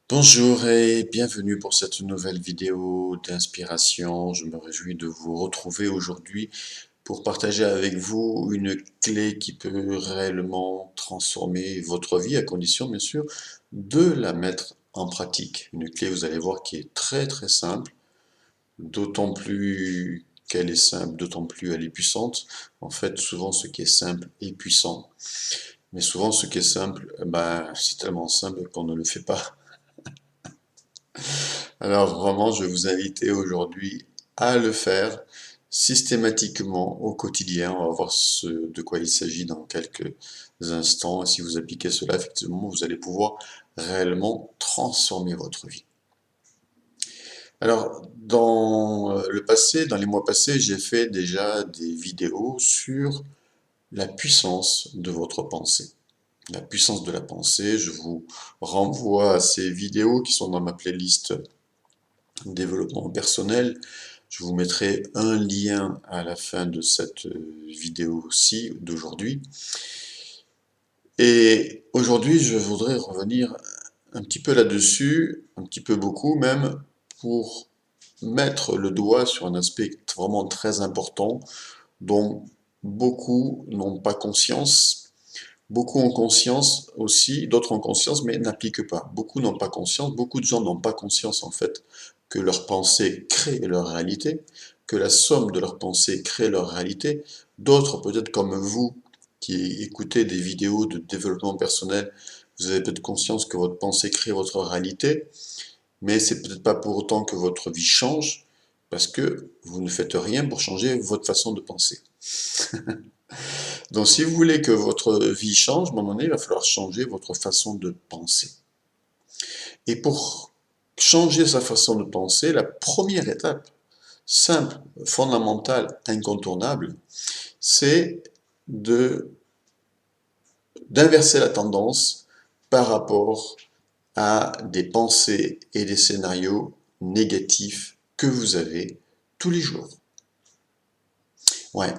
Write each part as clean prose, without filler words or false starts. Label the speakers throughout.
Speaker 1: Bonjour et bienvenue pour cette nouvelle vidéo d'inspiration. Je me réjouis de vous retrouver aujourd'hui pour partager avec vous une clé qui peut réellement transformer votre vie, à condition bien sûr de la mettre en pratique. Une clé, vous allez voir, qui est très très simple, d'autant plus qu'elle est simple, d'autant plus elle est puissante. En fait, souvent ce qui est simple est puissant, mais souvent ce qui est simple, c'est tellement simple qu'on ne le fait pas. Alors vraiment, je vais vous inviter aujourd'hui à le faire systématiquement au quotidien. On va voir de quoi il s'agit dans quelques instants. Et si vous appliquez cela, effectivement, vous allez pouvoir réellement transformer votre vie. Alors, dans le passé, dans les mois passés, j'ai fait déjà des vidéos sur la puissance de votre pensée. La puissance de la pensée, je vous renvoie à ces vidéos qui sont dans ma playlist développement personnel. Je vous mettrai un lien à la fin de cette vidéo-ci d'aujourd'hui. Et aujourd'hui, je voudrais revenir un petit peu là-dessus, un petit peu beaucoup même, pour mettre le doigt sur un aspect vraiment très important dont beaucoup n'ont pas conscience. Beaucoup ont conscience aussi, d'autres ont conscience, mais n'appliquent pas. Beaucoup n'ont pas conscience, beaucoup de gens n'ont pas conscience en fait que leurs pensées créent leur réalité, que la somme de leurs pensées crée leur réalité. D'autres, peut-être comme vous, qui écoutez des vidéos de développement personnel, vous avez peut-être conscience que votre pensée crée votre réalité, mais c'est peut-être pas pour autant que votre vie change, parce que vous ne faites rien pour changer votre façon de penser. Donc si vous voulez que votre vie change, à un moment donné, il va falloir changer votre façon de penser. Et pour changer sa façon de penser, la première étape, simple, fondamentale, incontournable, c'est de d'inverser la tendance par rapport à des pensées et des scénarios négatifs que vous avez tous les jours. Ouais,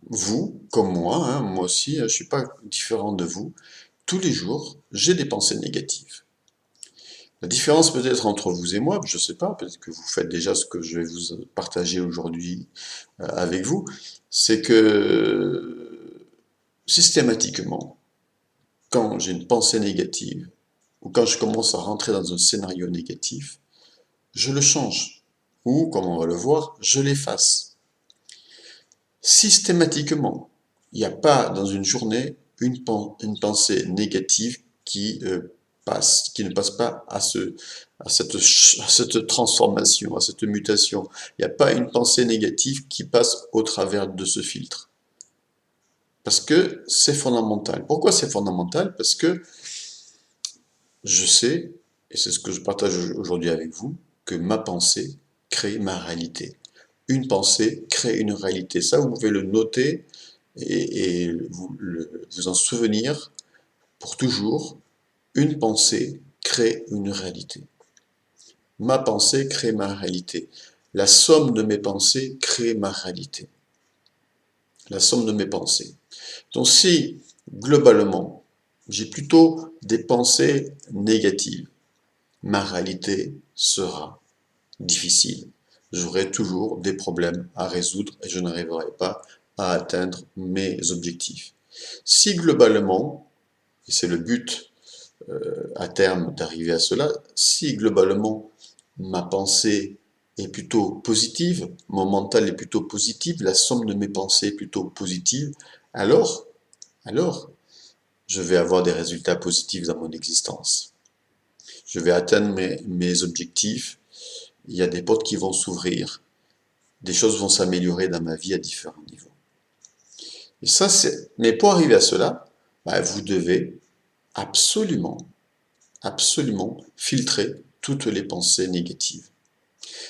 Speaker 1: vous, comme moi, hein, moi aussi, je ne suis pas différent de vous, tous les jours, j'ai des pensées négatives. La différence peut-être entre vous et moi, je ne sais pas, peut-être que vous faites déjà ce que je vais vous partager aujourd'hui avec vous, c'est que systématiquement, quand j'ai une pensée négative, ou quand je commence à rentrer dans un scénario négatif, je le change. Ou, comme on va le voir, je l'efface. Systématiquement. Il n'y a pas dans une journée une pensée négative qui ne passe pas à cette transformation, à cette mutation. Il n'y a pas une pensée négative qui passe au travers de ce filtre. Parce que c'est fondamental. Pourquoi c'est fondamental? Parce que je sais, et c'est ce que je partage aujourd'hui avec vous, que ma pensée crée ma réalité. Une pensée crée une réalité. Ça, vous pouvez le noter et vous en souvenir pour toujours. Une pensée crée une réalité. Ma pensée crée ma réalité. La somme de mes pensées crée ma réalité. La somme de mes pensées. Donc si, globalement, j'ai plutôt des pensées négatives, ma réalité sera difficile. J'aurai toujours des problèmes à résoudre et je n'arriverai pas à atteindre mes objectifs. Si globalement, et c'est le but à terme d'arriver à cela, si globalement ma pensée est plutôt positive, mon mental est plutôt positif, la somme de mes pensées est plutôt positive, alors, alors, je vais avoir des résultats positifs dans mon existence. Je vais atteindre mes objectifs, il y a des portes qui vont s'ouvrir, des choses vont s'améliorer dans ma vie à différents niveaux. Et ça, mais pour arriver à cela, vous devez absolument, absolument filtrer toutes les pensées négatives.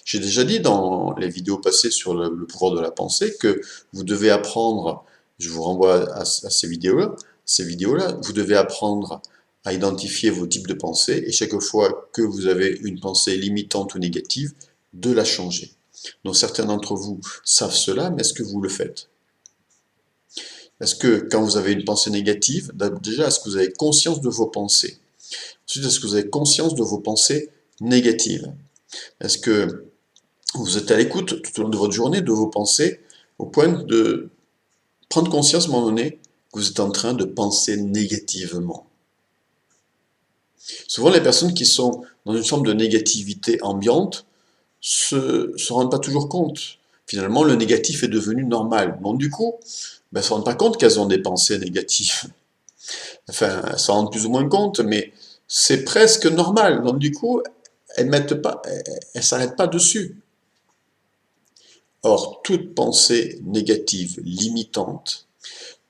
Speaker 1: J'ai déjà dit dans les vidéos passées sur le pouvoir de la pensée que vous devez apprendre, je vous renvoie à ces vidéos-là, vous devez apprendre à identifier vos types de pensées et chaque fois que vous avez une pensée limitante ou négative, de la changer. Donc certains d'entre vous savent cela, mais est-ce que vous le faites? Est-ce que quand vous avez une pensée négative, déjà, est-ce que vous avez conscience de vos pensées? Ensuite, est-ce que vous avez conscience de vos pensées négatives? Est-ce que vous êtes à l'écoute tout au long de votre journée de vos pensées au point de prendre conscience à un moment donné que vous êtes en train de penser négativement? Souvent, les personnes qui sont dans une forme de négativité ambiante se rendent pas toujours compte. Finalement, le négatif est devenu normal. Donc du coup, ben, elles ne se rendent pas compte qu'elles ont des pensées négatives. Enfin, elles s'en rendent plus ou moins compte, mais c'est presque normal. Donc du coup, elles s'arrêtent pas dessus. Or, toute pensée négative, limitante,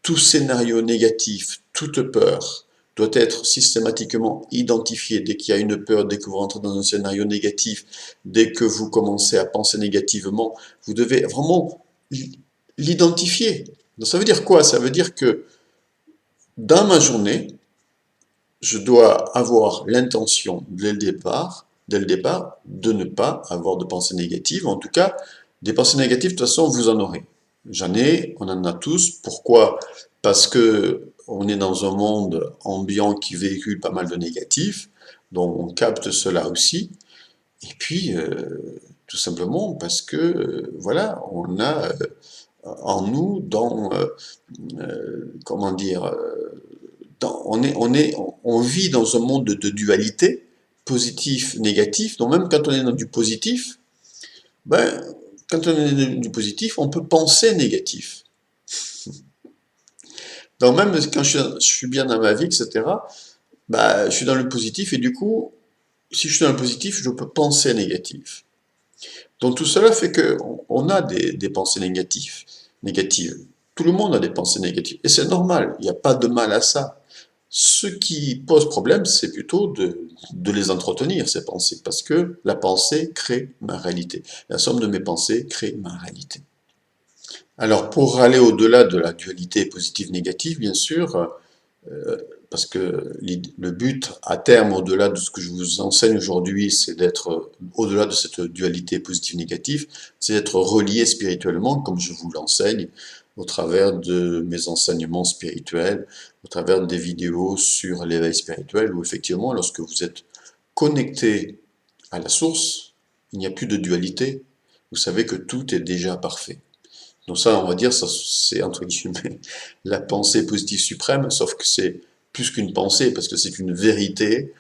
Speaker 1: tout scénario négatif, toute peur doit être systématiquement identifié. Dès qu'il y a une peur, dès que vous rentrez dans un scénario négatif, dès que vous commencez à penser négativement, vous devez vraiment l'identifier. Donc ça veut dire quoi? Ça veut dire que dans ma journée, je dois avoir l'intention dès le départ, de ne pas avoir de pensées négatives. En tout cas, des pensées négatives, de toute façon, vous en aurez. J'en ai, on en a tous. Pourquoi? Parce que on est dans un monde ambiant qui véhicule pas mal de négatifs, donc on capte cela aussi. Et puis, tout simplement parce que, voilà, on a en nous, comment dire, on vit dans un monde de dualité, positif, négatif. Donc même quand on est dans du positif, ben, quand on est dans du positif, on peut penser négatif. Donc même quand je suis bien dans ma vie, etc., ben, je suis dans le positif et du coup, si je suis dans le positif, je peux penser négatif. Donc tout cela fait qu'on a des pensées négatives. Tout le monde a des pensées négatives. Et c'est normal, il n'y a pas de mal à ça. Ce qui pose problème, c'est plutôt de les entretenir, ces pensées, parce que la pensée crée ma réalité. La somme de mes pensées crée ma réalité. Alors, pour aller au-delà de la dualité positive-négative, bien sûr, parce que le but à terme, au-delà de ce que je vous enseigne aujourd'hui, c'est d'être, au-delà de cette dualité positive-négative, c'est d'être relié spirituellement, comme je vous l'enseigne, au travers de mes enseignements spirituels, au travers des vidéos sur l'éveil spirituel, où effectivement, lorsque vous êtes connecté à la source, il n'y a plus de dualité, vous savez que tout est déjà parfait. Donc ça, on va dire, ça, c'est entre guillemets la pensée positive suprême, sauf que c'est plus qu'une pensée, parce que c'est une vérité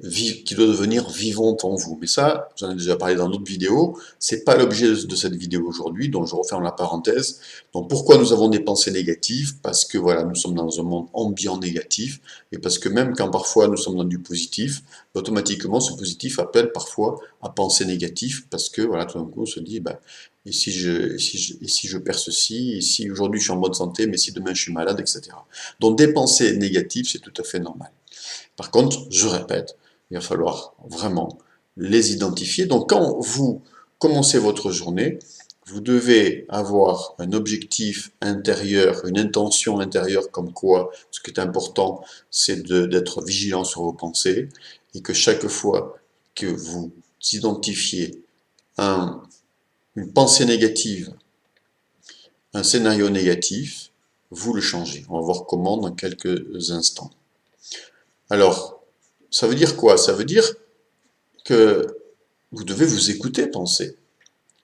Speaker 1: qui doit devenir vivante en vous. Mais ça, j'en ai déjà parlé dans d'autres vidéos, c'est pas l'objet de cette vidéo aujourd'hui, donc je referme la parenthèse. Donc pourquoi nous avons des pensées négatives? Parce que voilà, nous sommes dans un monde ambiant négatif, et parce que même quand parfois nous sommes dans du positif, automatiquement ce positif appelle parfois à penser négatif, parce que voilà, tout d'un coup on se dit, bah, et si je perds ceci, et si aujourd'hui je suis en bonne santé, mais si demain je suis malade, etc. Donc des pensées négatives, c'est tout à fait normal. Par contre, je répète, il va falloir vraiment les identifier. Donc quand vous commencez votre journée, vous devez avoir un objectif intérieur, une intention intérieure comme quoi ce qui est important, c'est d'être vigilant sur vos pensées et que chaque fois que vous identifiez une pensée négative, un scénario négatif, vous le changez. On va voir comment dans quelques instants. Alors, ça veut dire quoi? Ça veut dire que vous devez vous écouter penser.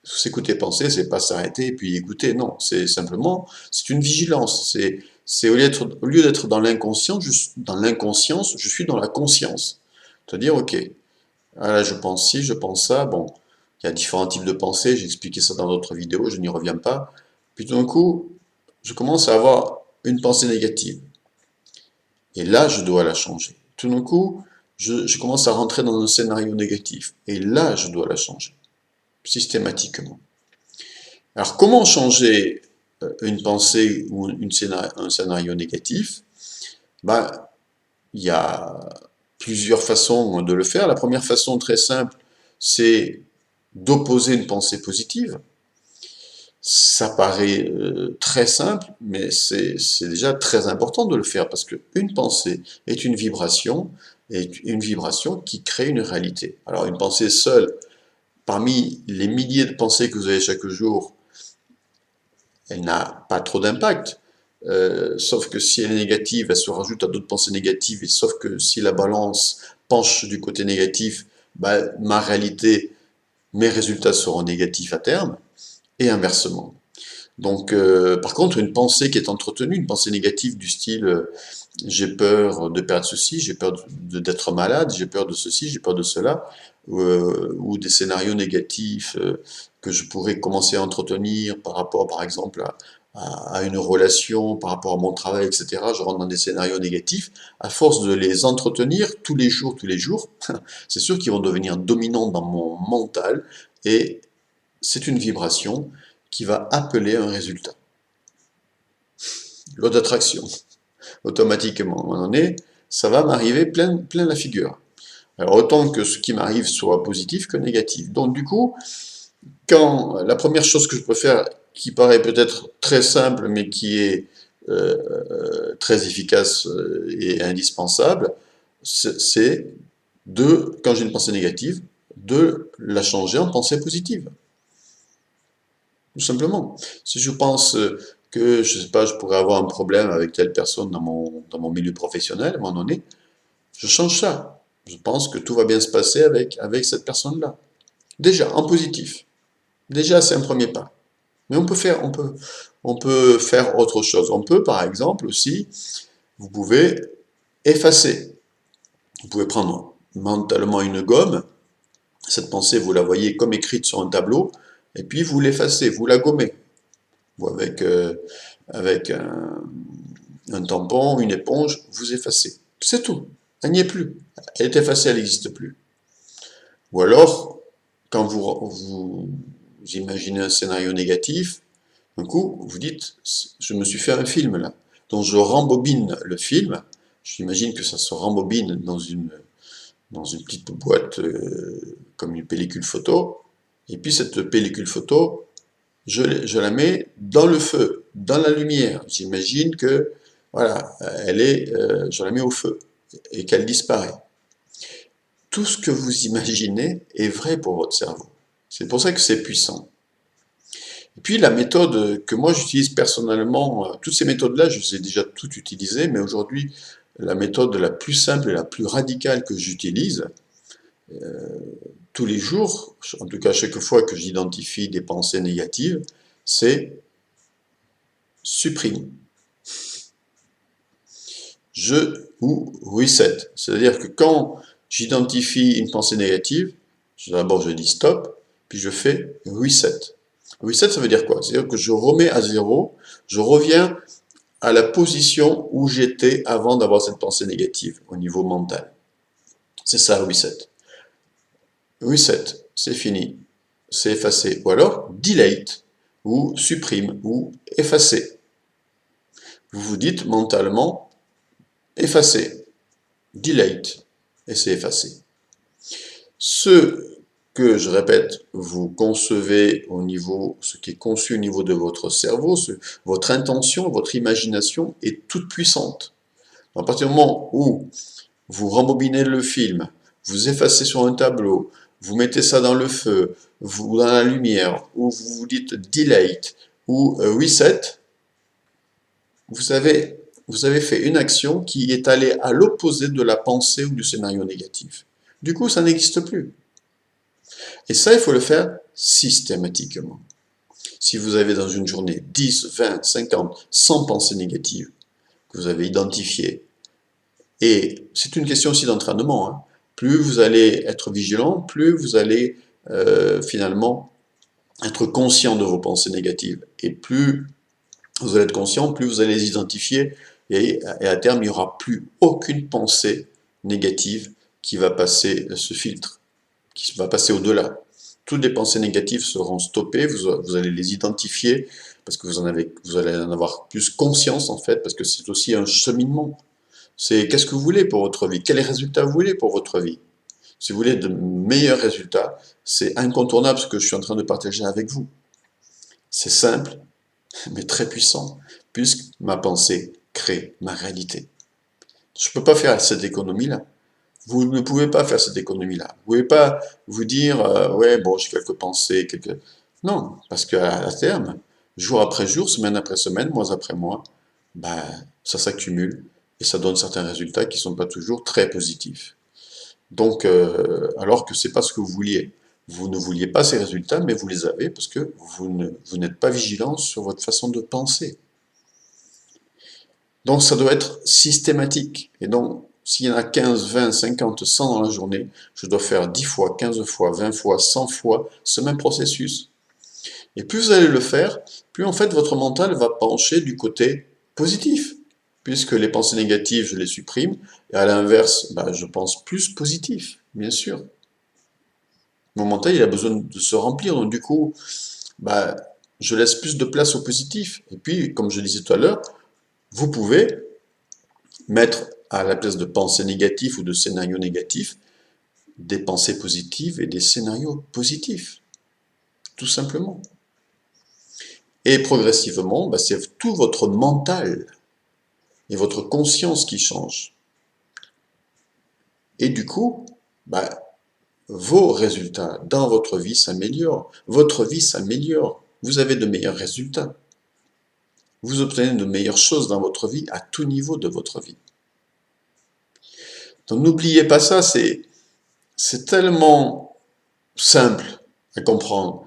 Speaker 1: S'écouter penser, c'est pas s'arrêter et puis écouter, non. C'est simplement, c'est une vigilance. C'est au lieu d'être dans l'inconscience, je suis dans la conscience. C'est-à-dire, ok, ah là je pense ci, je pense ça, bon, il y a différents types de pensées, j'ai expliqué ça dans d'autres vidéos, je n'y reviens pas. Puis tout d'un coup, je commence à avoir une pensée négative. Et là, je dois la changer. Tout d'un coup, je commence à rentrer dans un scénario négatif. Et là, je dois la changer, systématiquement. Alors, comment changer une pensée ou un scénario négatif? Ben, il y a plusieurs façons de le faire. La première façon très simple, c'est d'opposer une pensée positive. Ça paraît très simple, mais c'est déjà très important de le faire parce qu'une pensée est une vibration qui crée une réalité. Alors une pensée seule, parmi les milliers de pensées que vous avez chaque jour, elle n'a pas trop d'impact. sauf que si elle est négative, elle se rajoute à d'autres pensées négatives, et sauf que si la balance penche du côté négatif, bah, ma réalité, mes résultats seront négatifs à terme, et inversement. Donc, par contre, une pensée qui est entretenue, une pensée négative du style j'ai peur de perdre ceci, j'ai peur d'être malade, j'ai peur de ceci, j'ai peur de cela, ou des scénarios négatifs que je pourrais commencer à entretenir par rapport, par exemple, à une relation, par rapport à mon travail, etc. Je rentre dans des scénarios négatifs. À force de les entretenir tous les jours, c'est sûr qu'ils vont devenir dominants dans mon mental et c'est une vibration qui va appeler un résultat. Loi d'attraction. Automatiquement, à un moment donné, ça va m'arriver plein la figure. Alors autant que ce qui m'arrive soit positif que négatif. Donc du coup, quand la première chose que je peux faire, qui paraît peut-être très simple, mais qui est très efficace et indispensable, c'est de, quand j'ai une pensée négative, de la changer en pensée positive. Tout simplement. Si je pense que, je sais pas, je pourrais avoir un problème avec telle personne dans mon milieu professionnel, à un moment donné, je change ça. Je pense que tout va bien se passer avec cette personne-là. Déjà, en positif. Déjà, c'est un premier pas. Mais on peut faire autre chose. On peut, par exemple, aussi, vous pouvez effacer. Vous pouvez prendre mentalement une gomme. Cette pensée, vous la voyez comme écrite sur un tableau, et puis vous l'effacez, vous la gommez. Ou avec un tampon, une éponge, vous effacez. C'est tout. Elle n'y est plus. Elle est effacée, elle n'existe plus. Ou alors, quand vous imaginez un scénario négatif, d'un coup, vous dites, je me suis fait un film là. Donc je rembobine le film. J'imagine que ça se rembobine dans une petite boîte comme une pellicule photo. Et puis cette pellicule photo, je la mets dans le feu, dans la lumière. J'imagine que, voilà, je la mets au feu et qu'elle disparaît. Tout ce que vous imaginez est vrai pour votre cerveau. C'est pour ça que c'est puissant. Et puis la méthode que moi j'utilise personnellement, toutes ces méthodes-là, je les ai déjà toutes utilisées, mais aujourd'hui, la méthode la plus simple et la plus radicale que j'utilise tous les jours, en tout cas chaque fois que j'identifie des pensées négatives, c'est supprime. Ou reset. C'est-à-dire que quand j'identifie une pensée négative, d'abord je dis stop, puis je fais reset. Reset, ça veut dire quoi? C'est-à-dire que je remets à zéro, je reviens à la position où j'étais avant d'avoir cette pensée négative au niveau mental. C'est ça, reset. Reset, c'est fini, c'est effacé. Ou alors, delete, ou supprime, ou effacer. Vous vous dites mentalement, effacer, delete, et c'est effacé. Ce que, je répète, vous concevez au niveau, ce qui est conçu au niveau de votre cerveau, votre intention, votre imagination est toute puissante. À partir du moment où vous rembobinez le film, vous effacez sur un tableau, vous mettez ça dans le feu, vous dans la lumière, ou vous vous dites delete ou reset, vous avez fait une action qui est allée à l'opposé de la pensée ou du scénario négatif. Du coup, ça n'existe plus. Et ça, il faut le faire systématiquement. Si vous avez dans une journée 10, 20, 50, 100 pensées négatives que vous avez identifiées, et c'est une question aussi d'entraînement, hein, plus vous allez être vigilant, plus vous allez finalement être conscient de vos pensées négatives. Et plus vous allez être conscient, plus vous allez les identifier, et à terme, il n'y aura plus aucune pensée négative qui va passer ce filtre, qui va passer au-delà. Toutes les pensées négatives seront stoppées, vous allez les identifier, parce que vous allez en avoir plus conscience en fait, parce que c'est aussi un cheminement. C'est qu'est-ce que vous voulez pour votre vie? Quels résultats vous voulez pour votre vie? Si vous voulez de meilleurs résultats, c'est incontournable ce que je suis en train de partager avec vous. C'est simple, mais très puissant, puisque ma pensée crée ma réalité. Je ne peux pas faire cette économie-là. Vous ne pouvez pas faire cette économie-là. Vous ne pouvez pas vous dire, ouais, bon, j'ai quelques pensées, Non, parce qu'à terme, jour après jour, semaine après semaine, mois après mois, ben, ça s'accumule et ça donne certains résultats qui ne sont pas toujours très positifs. Donc, alors que c'est pas ce que vous vouliez. Vous ne vouliez pas ces résultats, mais vous les avez parce que vous n'êtes pas vigilant sur votre façon de penser. Donc, ça doit être systématique. Et donc, s'il y en a 15, 20, 50, 100 dans la journée, je dois faire 10 fois, 15 fois, 20 fois, 100 fois ce même processus. Et plus vous allez le faire, plus en fait votre mental va pencher du côté positif. Puisque les pensées négatives, je les supprime, et à l'inverse, bah, je pense plus positif, bien sûr. Mon mental, il a besoin de se remplir, donc du coup, bah, je laisse plus de place au positif. Et puis, comme je disais tout à l'heure, vous pouvez mettre à la place de pensées négatives ou de scénarios négatifs, des pensées positives et des scénarios positifs, tout simplement. Et progressivement, bah, c'est tout votre mental et votre conscience qui change. Et du coup, bah, vos résultats dans votre vie s'améliorent. Votre vie s'améliore. Vous avez de meilleurs résultats. Vous obtenez de meilleures choses dans votre vie à tout niveau de votre vie. Donc n'oubliez pas ça, c'est tellement simple à comprendre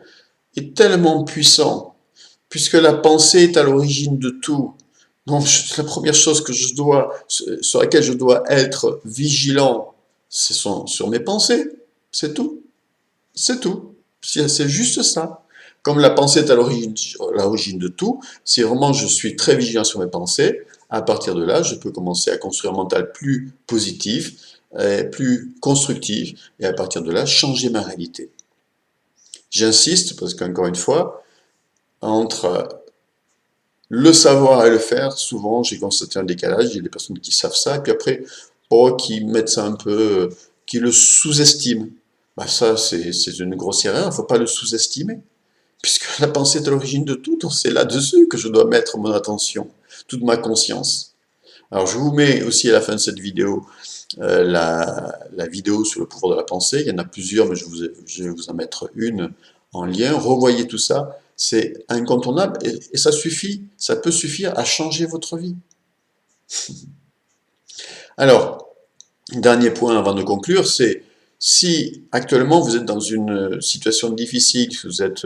Speaker 1: et tellement puissant, puisque la pensée est à l'origine de tout. Donc la première chose sur laquelle je dois être vigilant, c'est sur mes pensées. C'est tout. C'est tout. C'est juste ça. Comme la pensée est à l'origine de tout, si vraiment je suis très vigilant sur mes pensées, à partir de là, je peux commencer à construire un mental plus positif, plus constructif, et à partir de là, changer ma réalité. J'insiste parce qu'encore une fois, entre le savoir et le faire, souvent j'ai constaté un décalage, il y a des personnes qui savent ça, et puis après, qui mettent ça un peu, qui le sous-estiment. Bah ça, c'est une grosse erreur, il ne faut pas le sous-estimer. Puisque la pensée est à l'origine de tout, donc c'est là-dessus que je dois mettre mon attention, toute ma conscience. Alors je vous mets aussi à la fin de cette vidéo la vidéo sur le pouvoir de la pensée. Il y en a plusieurs, mais je vais vous en mettre une en lien. Revoyez tout ça, c'est incontournable et ça suffit, ça peut suffire à changer votre vie. Alors, dernier point avant de conclure, c'est si actuellement vous êtes dans une situation difficile, si vous êtes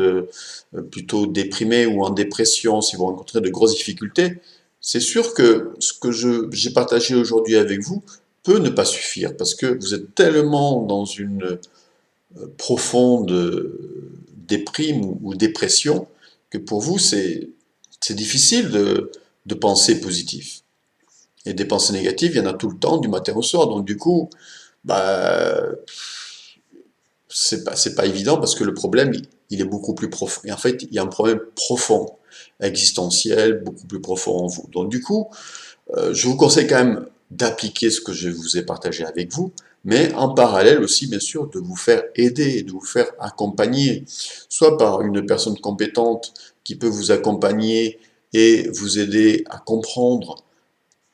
Speaker 1: plutôt déprimé ou en dépression, si vous rencontrez de grosses difficultés, c'est sûr que ce que j'ai partagé aujourd'hui avec vous peut ne pas suffire parce que vous êtes tellement dans une profonde déprime ou dépression que pour vous c'est difficile de penser positif. Et des pensées négatives, il y en a tout le temps, du matin au soir. Donc du coup, bah, c'est pas évident parce que le problème, il est beaucoup plus profond. Et en fait, il y a un problème profond, existentiel, beaucoup plus profond en vous. Donc du coup, je vous conseille quand même d'appliquer ce que je vous ai partagé avec vous, mais en parallèle aussi, bien sûr, de vous faire aider, de vous faire accompagner, soit par une personne compétente qui peut vous accompagner et vous aider à comprendre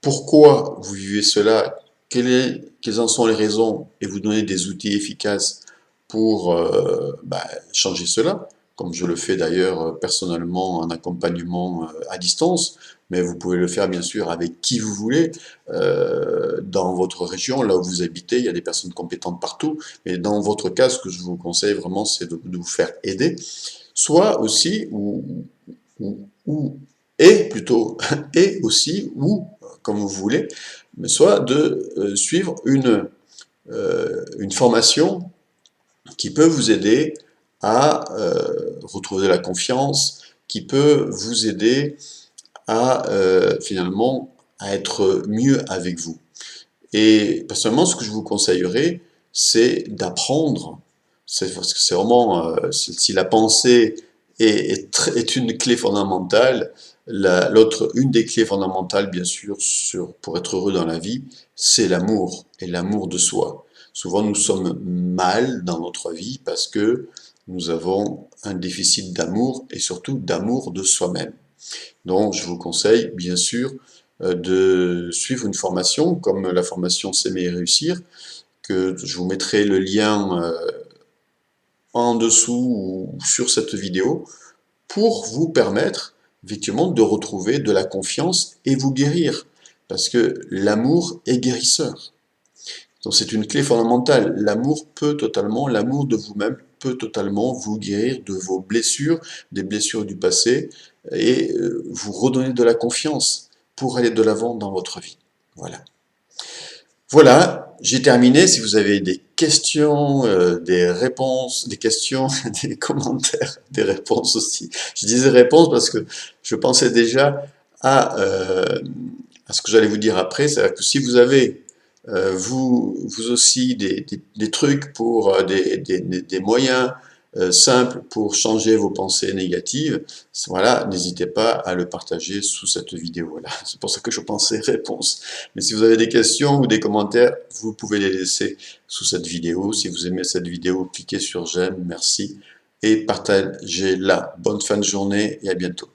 Speaker 1: pourquoi vous vivez cela, quelles en sont les raisons, et vous donner des outils efficaces pour changer cela, comme je le fais d'ailleurs personnellement en accompagnement à distance, mais vous pouvez le faire bien sûr avec qui vous voulez, dans votre région, là où vous habitez, il y a des personnes compétentes partout, mais dans votre cas, ce que je vous conseille vraiment, c'est de vous faire aider, soit aussi, ou et plutôt, et aussi, ou comme vous voulez, mais soit de suivre une formation qui peut vous aider à retrouver la confiance, qui peut vous aider à finalement à être mieux avec vous. Et personnellement, ce que je vous conseillerais, c'est d'apprendre. Parce que c'est vraiment, si la pensée est une clé fondamentale, une des clés fondamentales, bien sûr, pour être heureux dans la vie, c'est l'amour, et l'amour de soi. Souvent, nous sommes mal dans notre vie parce que nous avons un déficit d'amour et surtout d'amour de soi-même. Donc, je vous conseille, bien sûr, de suivre une formation comme la formation S'aimer et réussir, que je vous mettrai le lien en dessous ou sur cette vidéo, pour vous permettre effectivement, de retrouver de la confiance et vous guérir. Parce que l'amour est guérisseur. Donc c'est une clé fondamentale. L'amour de vous-même peut totalement vous guérir de vos blessures, des blessures du passé, et vous redonner de la confiance pour aller de l'avant dans votre vie. Voilà. Voilà, j'ai terminé. Si vous avez des questions, des réponses, des questions, des commentaires, des réponses aussi. Je disais réponses parce que je pensais déjà à, euh, à ce que j'allais vous dire après. C'est-à-dire que si vous avez vous aussi des trucs pour des moyens simples pour changer vos pensées négatives, voilà, n'hésitez pas à le partager sous cette vidéo-là. C'est pour ça que je pensais réponse. Mais si vous avez des questions ou des commentaires, vous pouvez les laisser sous cette vidéo. Si vous aimez cette vidéo, cliquez sur j'aime, merci et partagez-la. Bonne fin de journée et à bientôt.